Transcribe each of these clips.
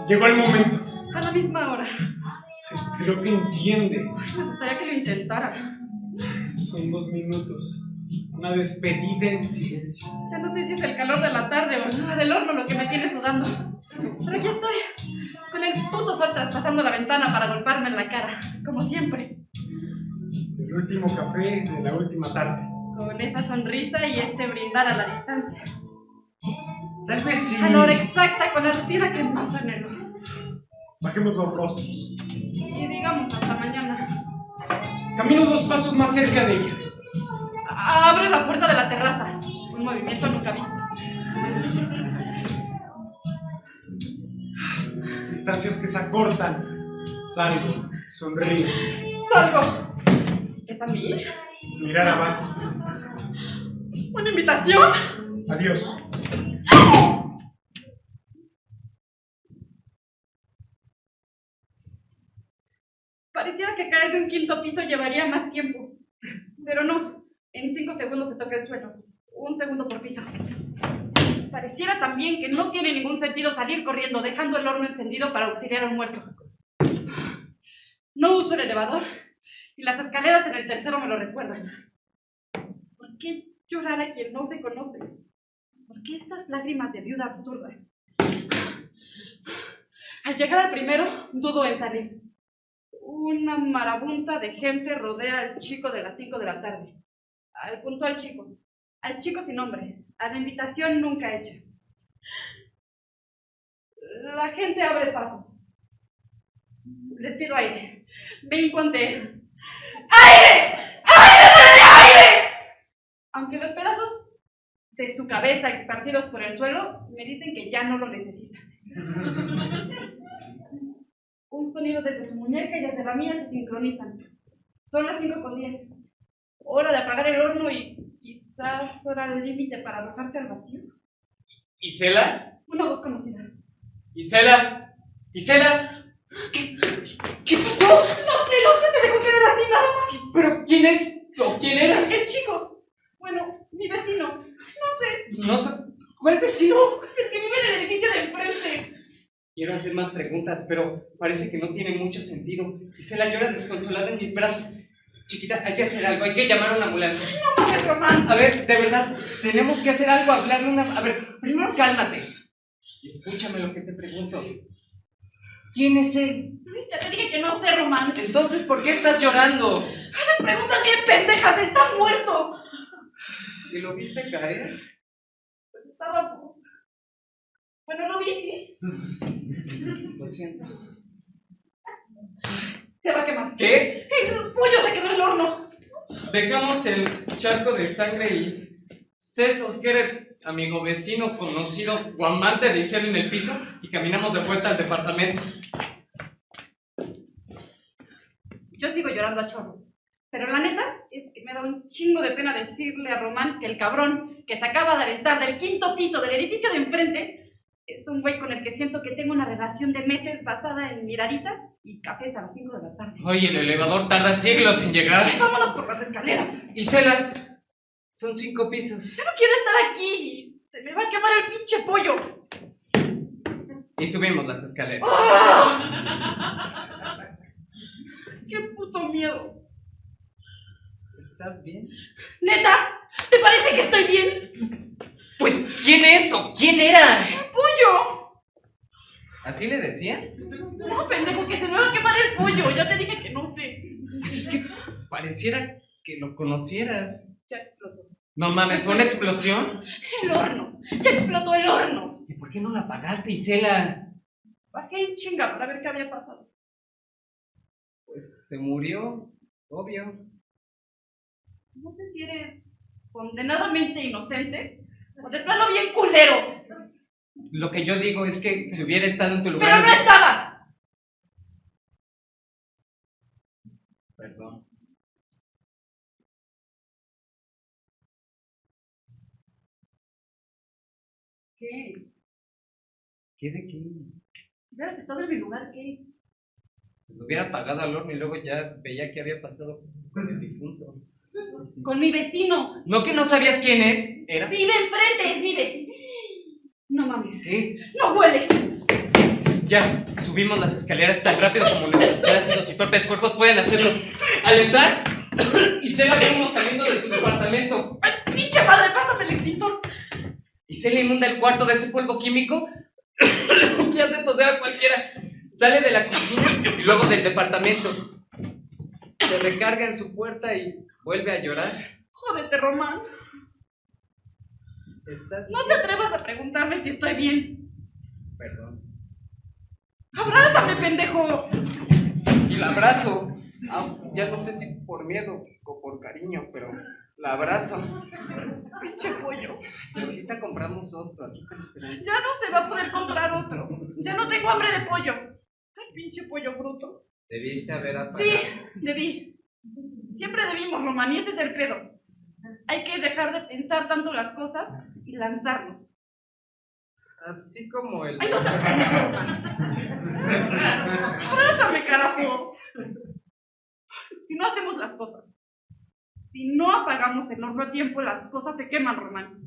Llegó el momento. A la misma hora. Creo que entiende. Ay, me gustaría que lo intentara. Son 2 minutos. Una despedida en silencio. Ya no sé si es el calor de la tarde o la del horno lo que me tiene sudando. Pero aquí estoy, con el puto sol traspasando la ventana para golpearme en la cara, como siempre. El último café de la última tarde. Con esa sonrisa y este brindar a la distancia. Tal vez sí. A la hora exacta, con la rutina que más anhelo. Bajemos los rostros. Y digamos hasta mañana. Camino 2 pasos más cerca de ella. Abre la puerta de la terraza. Un movimiento nunca visto. Distancias que se acortan. Salgo. Sonrío. ¡Salgo! ¿Es a mí? Mirar abajo. ¿Una invitación? Adiós. Pareciera que caer de un 5º piso llevaría más tiempo. Pero no. En 5 segundos se toca el suelo. 1 segundo por piso. Pareciera también que no tiene ningún sentido salir corriendo dejando el horno encendido para auxiliar a un muerto. No uso el elevador y las escaleras en el tercero me lo recuerdan. ¿Por qué llorar a quien no se conoce? ¿Por qué estas lágrimas de viuda absurda? Al llegar al primero, dudo en salir. Una marabunta de gente rodea al chico de las 5 de la tarde. Al puntual chico. Al chico sin nombre. A la invitación nunca hecha. La gente abre paso. Les pido aire. Me hinco ante él. ¡Aire! ¡Aire! ¡Dale aire! Aunque los pedazos de su cabeza esparcidos por el suelo me dicen que ya no lo necesitan. Un sonido desde su muñeca y desde la mía se sincronizan. Son las 5:10. Hora de apagar el horno y quizás hora al límite para arrojarse al vacío. ¿Isela? Una voz conocida. ¿Isela? ¿Isela? ¿Qué pasó? No sé, se dejó quedar así nada más. ¿Pero quién es? ¿O quién era? El chico. Bueno, mi vecino. No sé. ¿Cuál vecino? El que vive en el edificio de enfrente. Quiero hacer más preguntas, pero parece que no tiene mucho sentido. Isela llora desconsolada en mis brazos. Chiquita, hay que hacer algo, hay que llamar a una ambulancia. No mames, Román. A ver, de verdad, tenemos que hacer algo, hablarle una... A ver, primero cálmate. Y escúchame lo que te pregunto. ¿Quién es él? Ya te dije que no sé, Román. Entonces, ¿por qué estás llorando? Haces preguntas bien pendejas, está muerto. ¿Y lo viste caer? Pues estaba... Bueno, lo vi, sí. Lo siento. Se va a quemar. ¿Qué? El pollo se quedó en el horno. Dejamos el charco de sangre y sesos que era el amigo vecino conocido o amante de Isela en el piso y caminamos de vuelta al departamento. Yo sigo llorando a chorro. Pero la neta es que me da un chingo de pena decirle a Román que el cabrón que se acaba de aventar del 5º piso del edificio de enfrente es un güey con el que siento que tengo una relación de meses basada en miraditas y cafés a las 5 de la tarde. Oye, el elevador tarda siglos en llegar. Vámonos por las escaleras. Isela, son 5 pisos. Yo no quiero estar aquí. Se me va a quemar el pinche pollo. Y subimos las escaleras. ¡Ah! ¡Qué puto miedo! ¿Estás bien? ¿Neta? ¿Te parece que estoy bien? Pues, ¿quién es o quién era? ¡El pollo! ¿Así le decían? No, pendejo, que se me va a quemar el pollo. Ya te dije que no sé. Pues es que pareciera que lo conocieras. Ya explotó. No mames, ¿fue una explosión? El horno. Ya explotó el horno. ¿Y por qué no la apagaste, Isela? Bajé en chinga para ver qué había pasado. Pues se murió, obvio. No sé si eres condenadamente inocente o de plano bien culero. Lo que yo digo es que si hubiera estado en tu ¡Pero lugar... no estabas! Perdón. ¿Qué? ¿Qué de qué? ¿Hubieras estado en mi lugar? ¿Qué? Lo hubiera apagado al horno y luego ya veía qué había pasado con el difunto. Con mi vecino. ¿No que no sabías quién era? Vive enfrente, es mi vecino. No mames. ¿Qué? No hueles. Ya, subimos las escaleras tan rápido como nuestros grácidos y torpes cuerpos pueden hacerlo. Al entrar, Isela vimos saliendo de su departamento. ¡Ay, pinche madre! ¡Pásame el extintor! Isela inunda el cuarto de ese polvo químico que hace toser a cualquiera. Sale de la cocina y luego del departamento. Se recarga en su puerta y vuelve a llorar. Jódete, Román. ¿Estás No te atrevas a preguntarme si estoy bien. Perdón. ¡Abrázame, pendejo! Y la abrazo. Ya no sé si por miedo o por cariño, pero la abrazo. Pinche pollo. Ahorita compramos otro. Aquí con esperanza. Ya no se va a poder comprar otro. Ya no tengo hambre de pollo. Ay, pinche pollo bruto. Debiste haber apagado. Sí, debí. Siempre debimos, Román, y este es el pedo. Hay que dejar de pensar tanto las cosas y lanzarnos. Así como el... ¡Ay, no seas pendejo, Román! ¡Abrázame, carajo! Si no hacemos las cosas, si no apagamos el horno a tiempo, las cosas se queman, Román.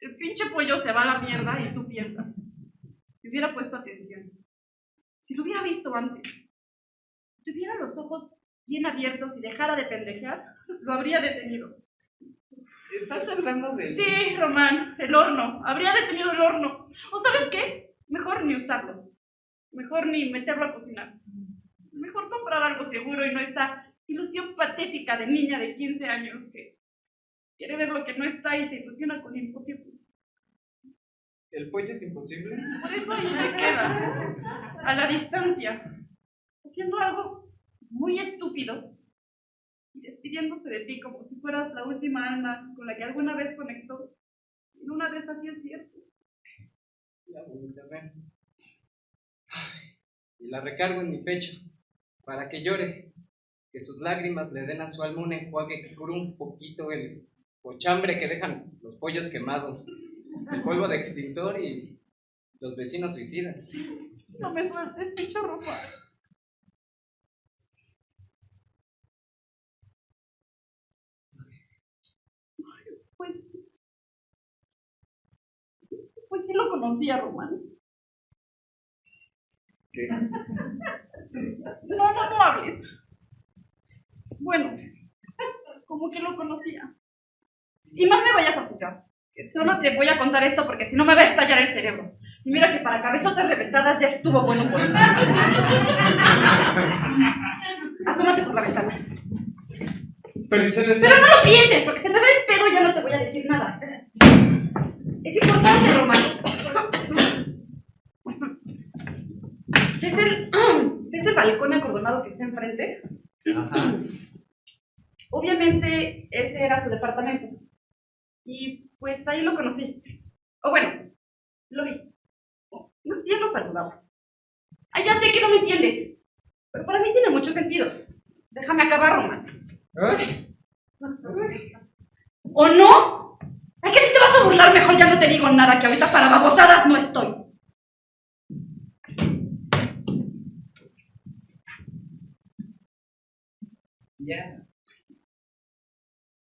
El pinche pollo se va a la mierda y tú piensas. Si hubiera puesto atención, si lo hubiera visto antes, si tuviera los ojos bien abiertos y dejara de pendejear, lo habría detenido. ¿Estás hablando de...? Sí, Román, el horno. Habría detenido el horno. ¿O sabes qué? Mejor ni usarlo. Mejor ni meterlo a cocinar. Mejor comprar algo seguro y no esta ilusión patética de niña de 15 años que quiere ver lo que no está y se ilusiona con lo imposible. ¿El pollo es imposible? Por eso ahí se queda, a la distancia, haciendo algo muy estúpido y despidiéndose de ti como si fueras la última alma con la que alguna vez conectó. En una de esas sí es cierto. La bonita ven. Y la recargo en mi pecho para que llore, que sus lágrimas le den a su alma un enjuague que cure un poquito el cochambre que dejan los pollos quemados, el polvo de extintor y los vecinos suicidas. No me sueltes, pinche ropa. Pues sí lo conocía, Román. ¿Qué? No hables. Bueno, como que lo conocía. Y no me vayas a juzgar. Solo te voy a contar esto porque si no me va a estallar el cerebro. Y mira que para cabezotas reventadas ya estuvo bueno por mí. Asómate por la ventana. Pero Pero no lo pienses, porque se me va el pedo y ya no te voy a decir nada. Es importante, Román. ¿Ves el balcón acordonado que está enfrente? Ajá. Obviamente ese era su departamento. Y pues ahí lo conocí. O bueno, lo vi. Más bien lo saludaba. Ay, ya sé que no me entiendes. Pero para mí tiene mucho sentido. Déjame acabar, Román. ¿O no? ¿A qué si te vas a burlar? Mejor ya no te digo nada, que ahorita para babosadas no estoy. Ya.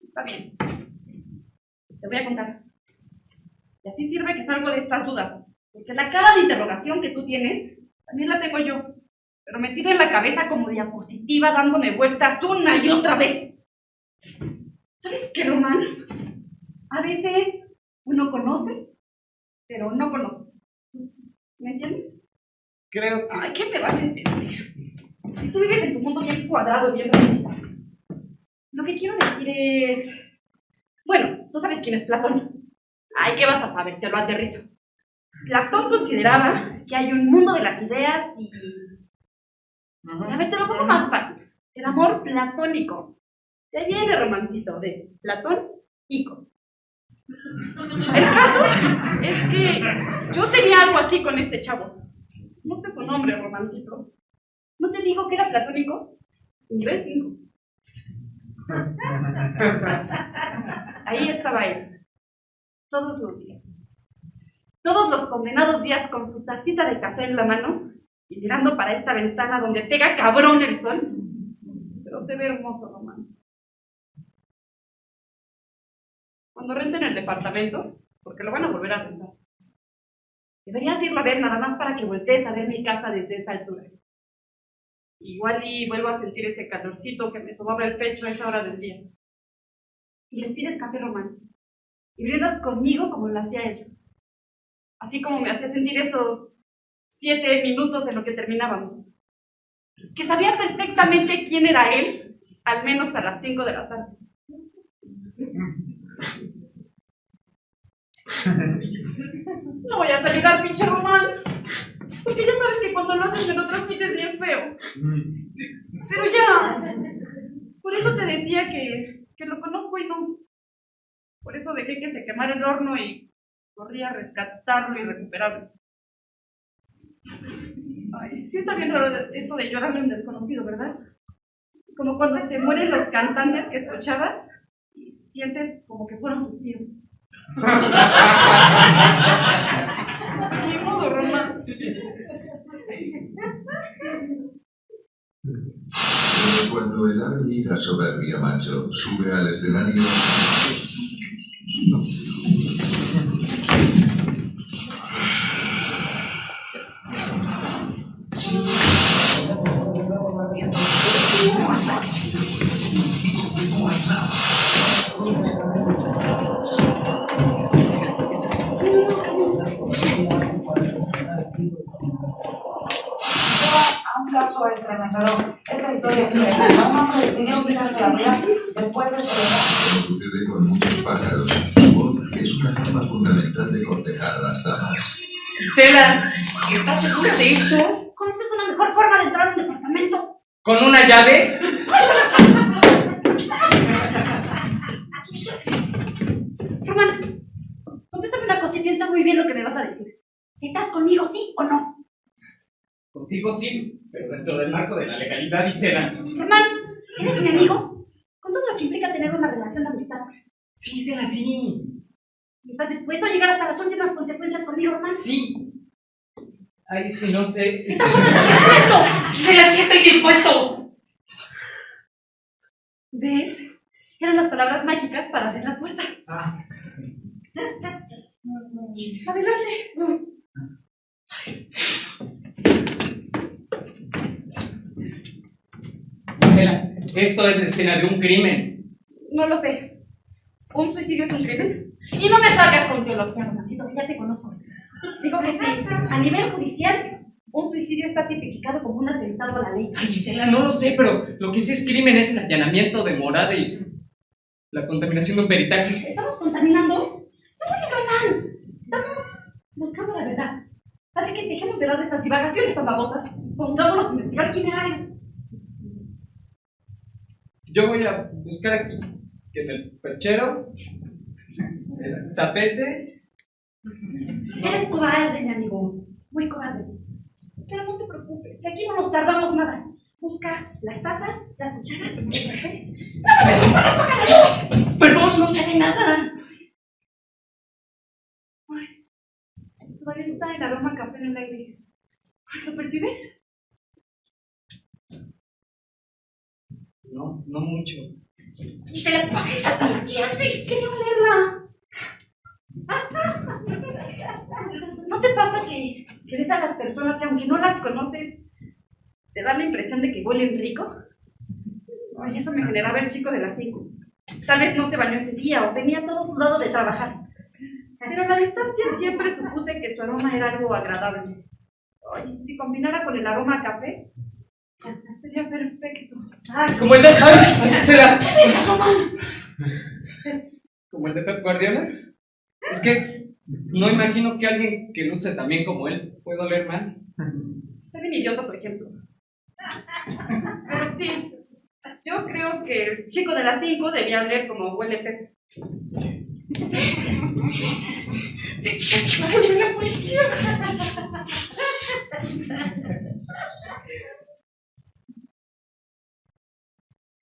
Está bien. Te voy a contar. Y así sirve que salgo de estas dudas. Porque la cara de interrogación que tú tienes, también la tengo yo. Pero metida en la cabeza como diapositiva, dándome vueltas una y otra vez. ¿Sabes qué, Román? A veces uno conoce, pero no conoce. ¿Me entiendes? Creo que... Ay, ¿qué me vas a entender? Si tú vives en tu mundo bien cuadrado y bien realista, lo que quiero decir es... Bueno, tú sabes quién es Platón. Ay, ¿qué vas a saber? Te lo aterrizo. Platón consideraba que hay un mundo de las ideas y... A ver, te lo pongo más fácil. El amor platónico. De ahí viene romancito, de Platón, Ico. El caso es que yo tenía algo así con este chavo. No sé su nombre, romancito. ¿No te digo que era platónico? Nivel 5. Ahí estaba él. Todos los días. Todos los condenados días con su tacita de café en la mano y mirando para esta ventana donde pega cabrón el sol. Pero se ve hermoso, Román. Cuando renten el departamento, porque lo van a volver a rentar, deberías irlo a ver nada más para que voltees a ver mi casa desde esa altura. Igual y vuelvo a sentir ese calorcito que me tomaba el pecho a esa hora del día. Y les pides café, Román. Y brindas conmigo como lo hacía él. Así como me hacía sentir esos 7 minutos en lo que terminábamos. Que sabía perfectamente quién era él, al menos a las 5 de la tarde. No voy a saludar, pinche Román. Porque ya sabes que cuando lo haces me lo transmites bien feo. Pero ya. Por eso te decía que lo conozco y no. Por eso dejé que se quemara el horno y corrí a rescatarlo y recuperarlo. Ay, sí está bien raro esto de llorarle a un desconocido, ¿verdad? Como cuando se mueren los cantantes que escuchabas y sientes como que fueron tus tíos. Ni modo, Román. Cuando el ave llega sobre el río Macho, sube al escenario. Un caso estremecedor. Esta historia es tremenda. Un hombre decidió quitarse la vida después de celebrar. Sucede con muchos pájaros. Su voz es una forma fundamental de cortejar a las damas. Isela, ¿estás segura de esto? ¿Conoces una mejor forma de entrar a un departamento? ¿Con una llave? Román, contéstame una cosa y piensa muy bien lo que me vas a decir. ¿Estás conmigo, sí o no? Contigo sí, pero dentro del marco de la legalidad, Isela. Román, ¿eres mi amigo? Con todo lo que implica tener una relación de amistad. Sí, Isela, sí. ¿Estás dispuesto a llegar hasta las últimas consecuencias conmigo, Román? Sí. Ay, sí, no sé. ¡Estás solo estás dispuesto! ¡Isela, sí estoy dispuesto! ¿Ves? Eran las palabras mágicas para abrir la puerta. Adelante. Isela, esto es la escena de un crimen. No lo sé. ¿Un suicidio es un crimen? Y no me salgas con teología, Romancito, que ya te conozco. Digo que sí, a nivel judicial, un suicidio está tipificado como un atentado a la ley. Ay, Isela, no lo sé, pero lo que sí es crimen es el allanamiento de morada y la contaminación de un peritaje. ¿Estamos contaminando? No, Román. Estamos buscando la verdad. Así que dejemos de dar de estas divagaciones tan babosas. Pongámonos a investigar quién era él. Yo voy a buscar aquí que en el perchero, el tapete. Eres cobarde, mi amigo. Muy cobarde. Pero no te preocupes, que aquí no nos tardamos nada. Busca las tazas, las cucharas, el café. ¡No me ves! ¡Apaga la luz! ¡Perdón, no se ve nada! Ay, todavía está el aroma a café en el aire. ¿Lo percibes? No, no mucho. ¿Y se le apaga esa taza? ¿Qué haces? Quería olerla. ¿No te pasa que ves a las personas y aunque no las conoces, te da la impresión de que huelen rico? Ay, eso me generaba el chico de las 5. Tal vez no se bañó ese día o venía todo sudado de trabajar. Pero a la distancia siempre supuse que su aroma era algo agradable. Ay, si combinara con el aroma a café, Sería perfecto. Como el de... ¡Ay, Isela! ¿Como el de Pep Guardiola? Es que no imagino que alguien que luce tan bien como él pueda oler mal. Está bien idiota, por ejemplo. Pero sí, yo creo que el chico de las 5 debía oler como huele Pep. ¡Ay, la policía!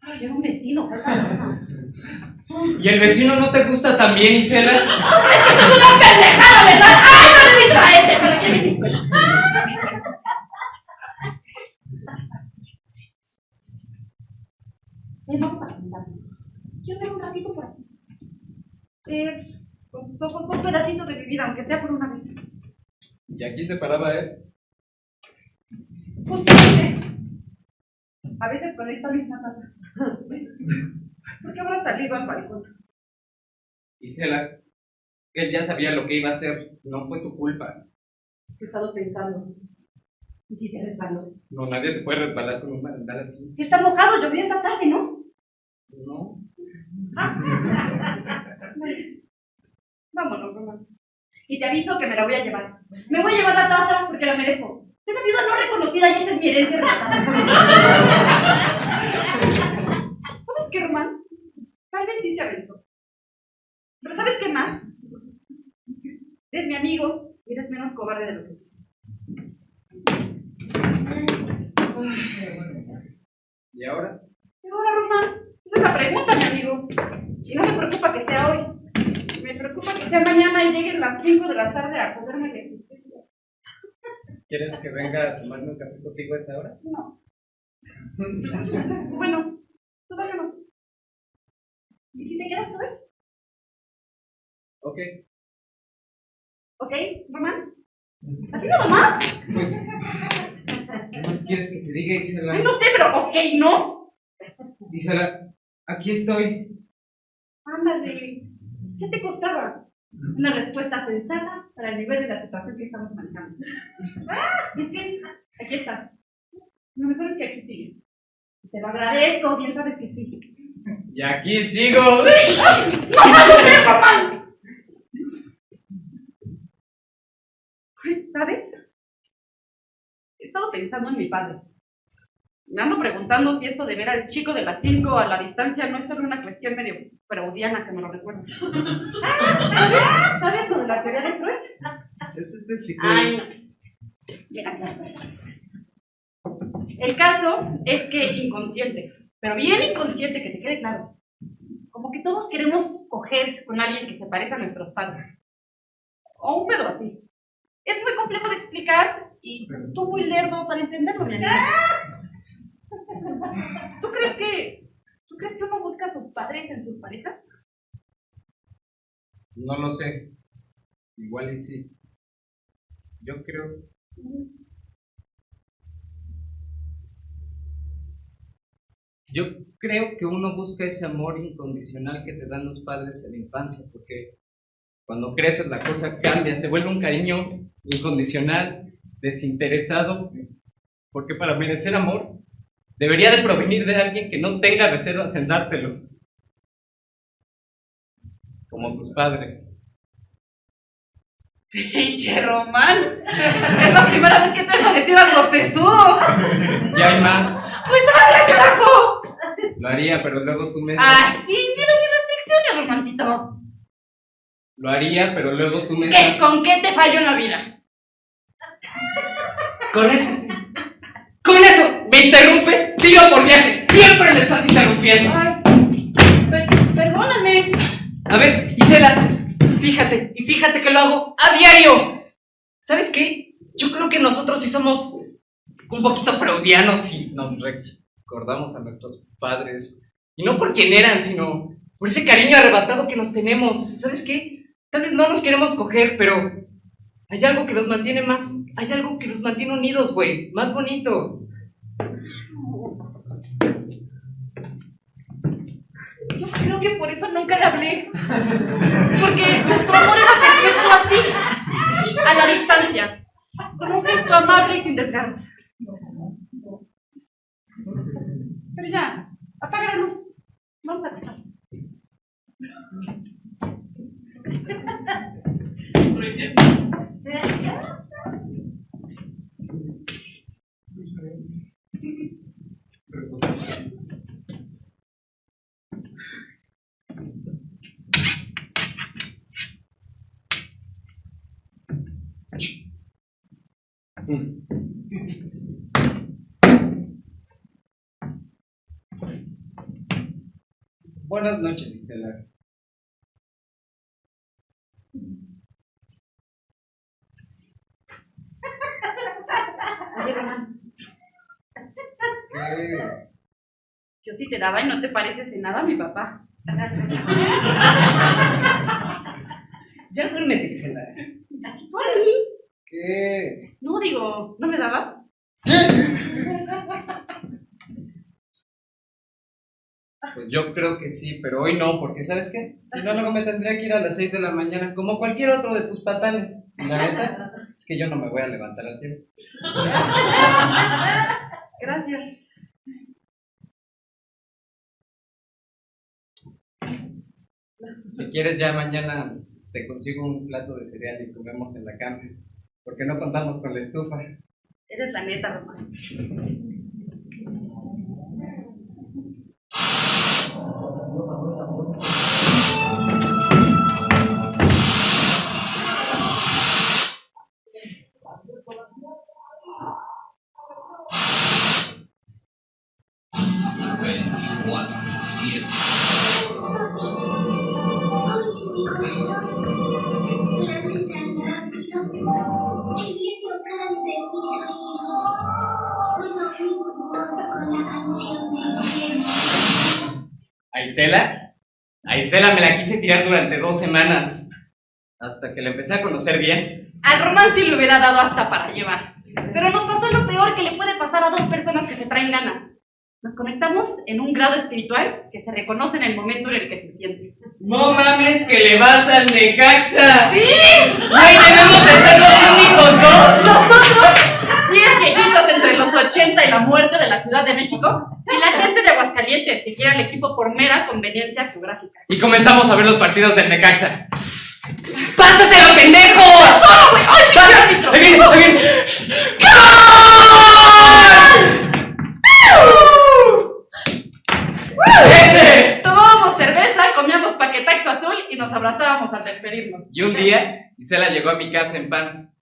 Ay, era un vecino. ¿Y el vecino no te gusta también, Isela? ¡Hombre, que es una pendejada, ¿verdad? ¡Ay, no me distraete! ¿Para qué me distraes? Vamos a pintar. Quiero ver un ratito por aquí. Con tus ojos un pedacito de mi vida, aunque sea por una vez. Y aquí se paraba él. Justamente. A veces con esta misma taza. ¿Por qué habrá salido al balcón? Isela, él ya sabía lo que iba a hacer. No fue tu culpa. He estado pensando. ¿Y si se resbaló? No, nadie se puede resbalar con un barandal así. Que está mojado, llovió esta tarde, ¿no? No. Vámonos, Román. Y te aviso que me la voy a llevar. Me voy a llevar la taza porque la merezco. Es una viuda no reconocida y esta es mi herencia relatada. ¿Sabes qué, Román? Tal vez sí se aventó. Pero ¿sabes qué más? Eres mi amigo y eres menos cobarde de lo que eres. ¿Y ahora? ¿Y ahora, Román? Esa es la pregunta, mi amigo. Y no me preocupa que sea hoy. Me preocupa que sea mañana y lleguen las 5 de la tarde a comerme la existencia. ¿Quieres que venga a tomarme un café contigo a esa hora? No. Bueno, todavía no. ¿Y si te quedas, sabes? Ok. ¿Ok, Román? ¿Así nada más? Pues, ¿qué más quieres que te diga, Isela? Ay, no sé, pero ok, ¿no? Isela, aquí estoy. Ándale. ¿Qué te costaba? Una respuesta sensata para el nivel de la situación que estamos manejando. Y es que aquí está. Lo mejor es que aquí sigue. Te lo agradezco, bien sabes que sí. Y aquí sigo. ¡No mames, Román! ¿Sabes? He estado pensando en mi padre. Me ando preguntando si esto de ver al chico de las 5 a la distancia no es solo una cuestión medio freudiana que me lo recuerda. ¿Sabes lo de la teoría de Freud? Es este ciclo. Ay, no. Mira. El caso es que inconsciente, pero bien inconsciente, que te quede claro. Como que todos queremos coger con alguien que se parece a nuestros padres. O un pedo así. Es muy complejo de explicar y tú muy lerdo para entenderlo, mi amigo. ¿Tú crees que uno busca a sus padres en sus parejas? No lo sé. Igual y sí. Yo creo. Yo creo que uno busca ese amor incondicional que te dan los padres en la infancia, porque cuando creces la cosa cambia, se vuelve un cariño incondicional, desinteresado, porque para merecer amor debería de provenir de alguien que no tenga reservas en dártelo, como tus padres. ¡Pinche Román! Es la primera vez que te oigo decir algo sesudo. Y hay más. ¡Pues habla, carajo! Lo haría, pero luego tú me... ¡Ay, sí! ¡Mira mis restricciones, Romancito! Lo haría, pero luego tú me... ¿Con qué te fallo en la vida? Con eso. ¡Con eso! ¿Me interrumpes? Tiro por viaje. Siempre me estás interrumpiendo. Ay, pues, perdóname. A ver, Isela, fíjate que lo hago a diario. ¿Sabes qué? Yo creo que nosotros sí somos un poquito freudianos y nos recordamos a nuestros padres. Y no por quién eran, sino por ese cariño arrebatado que nos tenemos. ¿Sabes qué? Tal vez no nos queremos coger, pero hay algo que nos mantiene más... Hay algo que nos mantiene unidos, güey. Más bonito. Yo creo que por eso nunca le hablé. Porque nuestro amor era perfecto así, a la distancia, con un gesto amable y sin desgarros. ya, apaga la luz. Vamos a acostarnos. Buenas noches, Isela. Oye, Román, ¿Qué? yo sí te daba y no te pareces en nada a mi papá. Ya duérmete, Isela. ¿Tú ahí? ¿Qué? No, digo, ¿no me daba? Pues yo creo que sí, pero hoy no, porque ¿sabes qué? Si no, luego me tendría que ir a las 6 de la mañana, como cualquier otro de tus patanes. Y la neta, es que yo no me voy a levantar a tiempo. Gracias. Si quieres, ya mañana te consigo un plato de cereal y comemos en la cama, porque no contamos con la estufa. Eres la neta, Román. A Isela me la quise tirar durante 2 semanas, hasta que la empecé a conocer bien. Al Román sí le hubiera dado hasta para llevar. Pero nos pasó lo peor que le puede pasar a 2 personas que se traen ganas. Nos conectamos en un grado espiritual que se reconoce en el momento en el que se siente. ¡No mames que le vas al Necaxa! ¡Sí! ¡Ay, debemos de ser los únicos 2! Nosotros, 10 viejitos entre los 80 y la muerte de la Ciudad de México, y la gente de Aguascalientes que quiere al equipo por mera conveniencia geográfica. Y comenzamos a ver los partidos del Necaxa. ¡Pásaselo, pendejo! ¡Solo, güey! ¡Ay, pinche árbitro! ¡Ahí viene, ahí viene! ¡Gol! Tomábamos cerveza, comíamos paquetaxo azul y nos abrazábamos al despedirnos. Y un día, Isela llegó a mi casa en pants.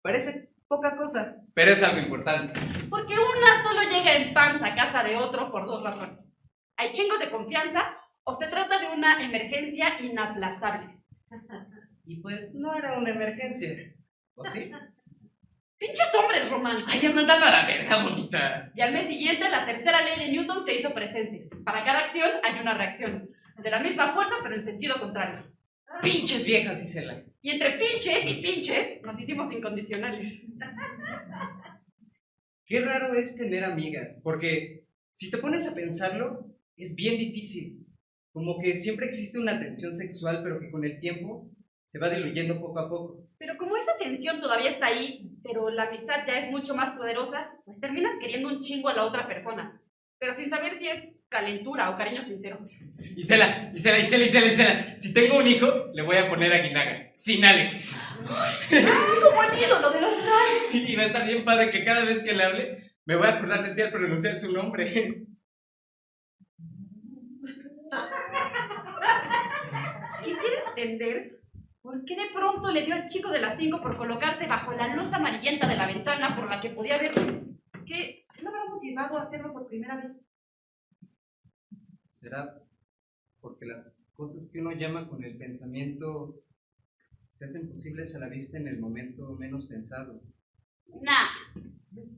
Parece poca cosa, pero es algo importante. Porque una solo llega en pants a casa de otro por 2 razones. Hay chingos de confianza o se trata de una emergencia inaplazable. Y pues no era una emergencia, ¿o sí? ¡Pinches hombres, Román! ¡Ay, ya mandando a la verga, bonita! Y al mes siguiente, la tercera ley de Newton se hizo presente. Para cada acción hay una reacción. De la misma fuerza, pero en sentido contrario. ¡Pinches viejas, Isela! Y entre pinches y pinches, nos hicimos incondicionales. Qué raro es tener amigas, porque si te pones a pensarlo, es bien difícil. Como que siempre existe una tensión sexual, pero que con el tiempo se va diluyendo poco a poco. Pero como esa tensión todavía está ahí, pero la amistad ya es mucho más poderosa, pues terminas queriendo un chingo a la otra persona. Pero sin saber si es calentura o cariño sincero. Isela, si tengo un hijo, le voy a poner a Guinaga, sin Alex. Como el ídolo de los rayos. Y va a estar bien padre que cada vez que le hable, me voy a acordar de ti al pronunciar su nombre. Quisiera entender por qué de pronto le dio al chico de las 5 por colocarte bajo la luz amarillenta de la ventana por la que podía ver que no me ha motivado a hacerlo por primera vez. ¿Será porque las cosas que uno llama con el pensamiento se hacen posibles a la vista en el momento menos pensado? Nah,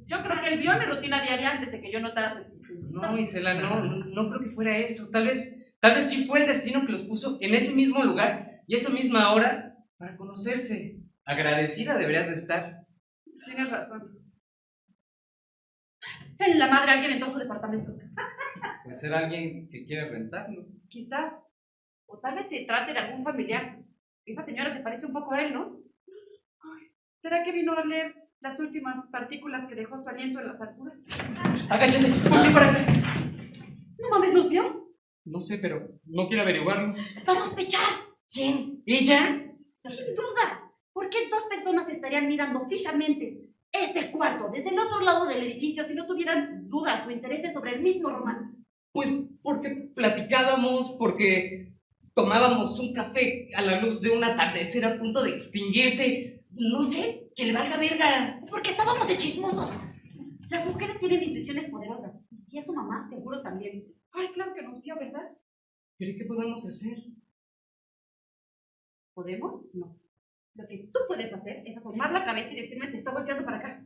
yo creo que él vio mi rutina diaria antes de que yo notara su existencia. No, Isela, no creo que fuera eso. Tal vez sí fue el destino que los puso en ese mismo lugar y esa misma hora para conocerse. Agradecida deberías de estar. Tienes razón. En la madre alguien entró a su departamento. Puede ser alguien que quiere rentarlo. Quizás. O tal vez se trate de algún familiar. Esa señora se parece un poco a él, ¿no? Ay, ¿será que vino a leer las últimas partículas que dejó su aliento en las alturas? Agáchate, ponte para acá. No mames, ¿nos vio? No sé, pero no quiero averiguarlo. Va a sospechar. ¿Quién? ¿Ella? Sin duda. ¿Por qué dos personas estarían mirando fijamente ese cuarto desde el otro lado del edificio si no tuvieran dudas o intereses sobre el mismo Román? Pues porque platicábamos, porque tomábamos un café a la luz de un atardecer a punto de extinguirse. No sé, que le valga verga. Porque estábamos de chismosos. Las mujeres tienen intuiciones poderosas. Y si es su mamá, seguro también. Ay, claro que nos vio, ¿verdad? ¿Pero qué podemos hacer? ¿Podemos? No. Lo que tú puedes hacer es asomar la cabeza y decirme si está volteando para acá.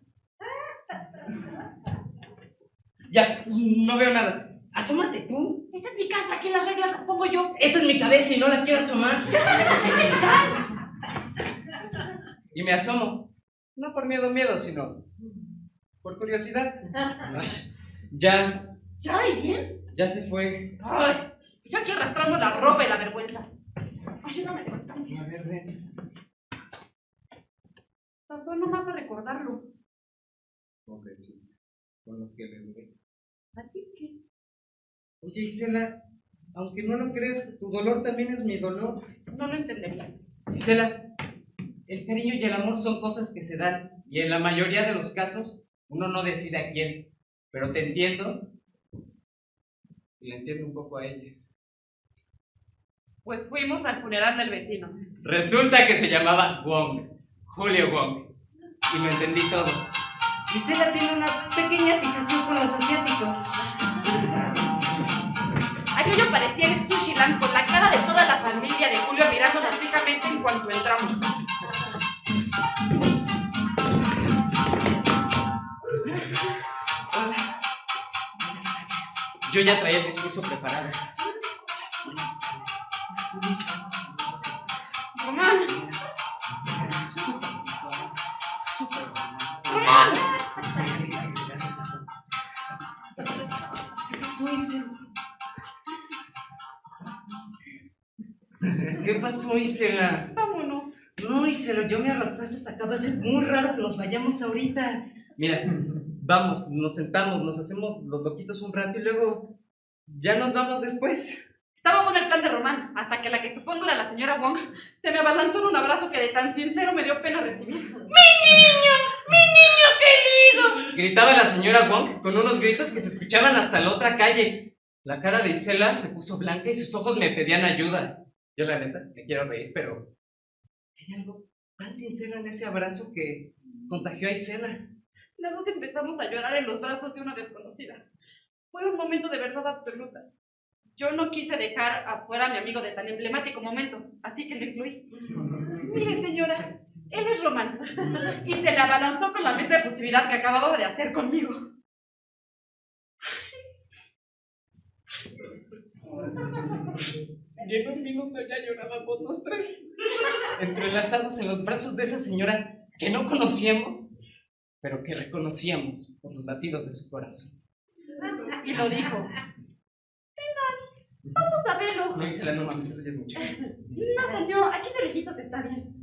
Ya, no veo nada. Asómate tú. Esta es mi casa, aquí las reglas las pongo yo. Esta es mi cabeza y no la quiero asomar. ¡Ya, no me contestes, Frank! Y me asomo. No por miedo, sino por curiosidad. Ay, ya ¿Ya? ¿Y bien? Ya se fue. Ay, yo aquí arrastrando la ropa y la vergüenza. Ayúdame con A ver, ven. Pasó nomás a recordarlo. Pobrecito, con lo que le duele. ¿A ti qué? Oye, Isela, aunque no lo creas, tu dolor también es mi dolor. No lo entendería. Isela, el cariño y el amor son cosas que se dan, y en la mayoría de los casos, uno no decide a quién. Pero te entiendo, y la entiendo un poco a ella. Pues fuimos al funeral del vecino. Resulta que se llamaba Wong, Julio Wong, y lo entendí todo. Isela tiene una pequeña fijación con los asiáticos. Aquello parecía el Sushiland con la cara de toda la familia de Julio mirándonos fijamente en cuanto entramos. Hola. Buenas tardes. Yo ya traía el discurso preparado. Buenas tardes. Román. Súper Román. ¿Qué pasó, Isela? Vámonos. No, Isela, yo me arrastraste hasta acá. Va a ser muy raro que nos vayamos ahorita. Mira, vamos, nos sentamos, nos hacemos los loquitos un rato y luego ya nos vamos después. Estaba bueno el plan de Román, hasta que la que supongo era la señora Wong se me abalanzó en un abrazo que de tan sincero me dio pena recibir. ¡Mi niño querido! Gritaba la señora Wong con unos gritos que se escuchaban hasta la otra calle. La cara de Isela se puso blanca y sus ojos me pedían ayuda. Yo la neta me quiero reír, pero hay algo tan sincero en ese abrazo que contagió a Isela. Las dos empezamos a llorar en los brazos de una desconocida. Fue un momento de verdad absoluta. Yo no quise dejar afuera a mi amigo de tan emblemático momento, así que lo incluí. Mire, señora, él es Román. Y se le abalanzó con la misma efusividad que acababa de hacer conmigo. Y en un minuto ya llorábamos los tres, entrelazados en los brazos de esa señora que no conocíamos, pero que reconocíamos por los latidos de su corazón. Y lo dijo. Vamos a verlo. No, Isela, no mames, eso ya es mucho. No, señor, aquí de lejitos está bien.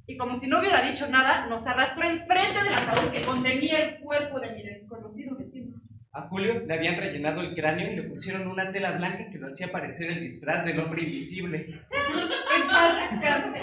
Y como si no hubiera dicho nada, nos arrastró enfrente del ataúd que contenía el cuerpo de mi desconocido vecino. A Julio le habían rellenado el cráneo y le pusieron una tela blanca que lo hacía parecer el disfraz del hombre invisible. En paz descanse.